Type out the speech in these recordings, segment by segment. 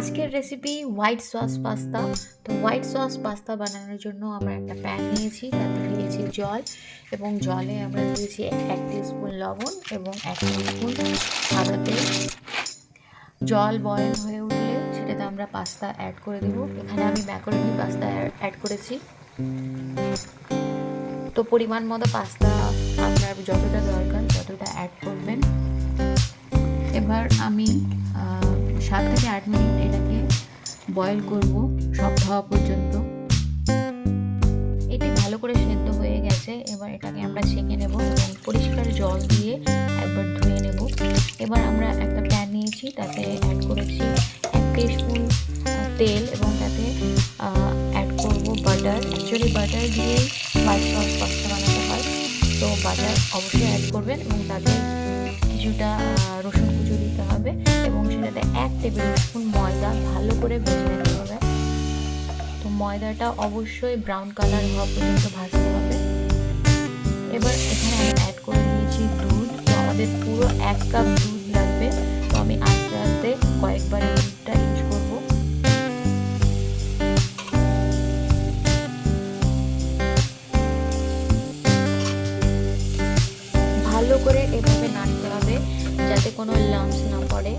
আজকের recipe white sauce pasta. তো white sauce pasta বানানোর জন্য আমরা একটা প্যান নিয়েছি, তাতে দিয়েছি জল এবং জলে আমরা দিয়েছি 1 টিস্পুন লবণ এবং 1 টিস্পুন সাদা তেল। জল বয়েল হয়ে উঠলে সেটাতে আমরা পাস্তা অ্যাড করে দেব। এখানে আমি ম্যাকারনি পাস্তা অ্যাড করেছি। তো পরিমাণ মতো পাস্তা আপনার যতটা দরকার ততটা অ্যাড করবেন। এবার আমি 7 থেকে 8 মিনিট এটাকে বয়েল করব শক্ত হওয়া পর্যন্ত। এটি ভালো করে সেদ্ধ হয়ে গেছে। এবার এটাকে আমরা ছেঁকে নেব এবং পরিষ্কার জল দিয়ে একবার ধুয়ে নেব। এবার আমরা একটা প্যান নিয়েছি, তাতে অ্যাড করেছি 1 টিস্পুন তেল এবং তাতে অ্যাড করব বাটার। অ্যাকচুয়ালি বাটার দিয়ে হোয়াইট সস পাস্তা বানাতে হয়, তো বাটার অবশ্যই অ্যাড করবেন এবং তাতে কিছুটা রসুন কুচো দিতে হবে এবং সেটাতে 1 টেবিল স্পুন ময়দা ভালো করে ভেজে নিতে হবে। তো ময়দাটা অবশ্যই ব্রাউন কালার হওয়া পর্যন্ত ভাজতে হবে। এবার এখানে আমি অ্যাড করে দিয়েছি দুধ। তো আমাদের পুরো 1 কাপ দুধ লাগবে। তো আমি আস্তে আস্তে কয়েকবার দুধটা ইউজ করব। ভালো করে এভাবে নাড়তে হবে যাতে কোনো লাম্পস না পড়ে।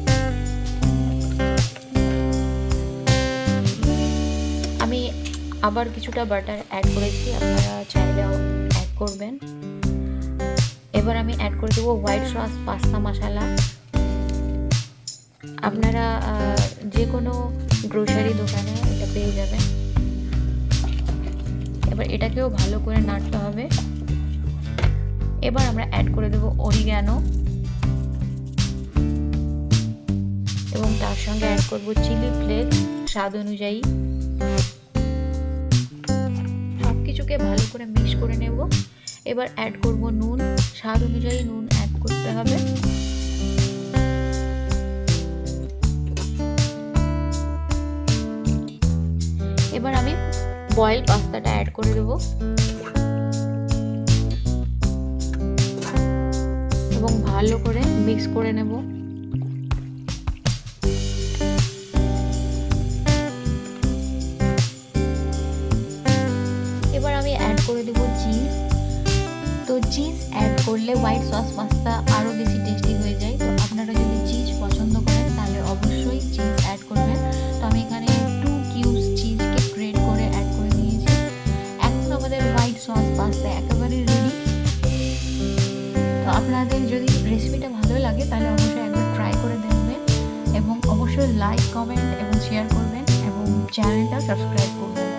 আমি আবার কিছুটা বাটার অ্যাড করেছি, আপনারা চাইলেও অ্যাড করবেন। এবার আমি অ্যাড করে দেবো হোয়াইট সস পাস্তা মশলা। আপনারা যে কোনো গ্রোসারি দোকানে এটা পেয়ে যাবেন। এবার এটাকেও ভালো করে নাড়তে হবে। এবার আমরা অ্যাড করে দেবো অরিগ্যানো এবং তার সঙ্গে অ্যাড করব চিলি ফ্লেক্স স্বাদ অনুযায়ী। সব কিছুকে ভালো করে মিক্স করে নেব। এবার অ্যাড করব নুন, স্বাদ অনুযায়ী নুন অ্যাড করতে হবে। এবার আমি বয়েল পাস্তাটা অ্যাড করে দেবো এবং ভালো করে মিক্স করে নেব। এবার আমি অ্যাড করে দেব চিজ। তো চিজ অ্যাড করলে হোয়াইট সস পাস্তা আরও বেশি টেস্টি হয়ে যায়। তো আপনারা যদি চিজ পছন্দ করেন তাহলে অবশ্যই চিজ অ্যাড করবেন। তো আমি এখানে 2 কিউবস চিজকে গ্রেট করে অ্যাড করে নিয়েছি। এখন আমাদের হোয়াইট সস পাস্তা একেবারে রেডি। তো আপনাদের যদি রেসিপিটা ভালো লাগে তাহলে অবশ্যই একবার ট্রাই করে দেখবেন এবং অবশ্যই লাইক, কমেন্ট এবং শেয়ার করবেন এবং চ্যানেলটা সাবস্ক্রাইব করবেন।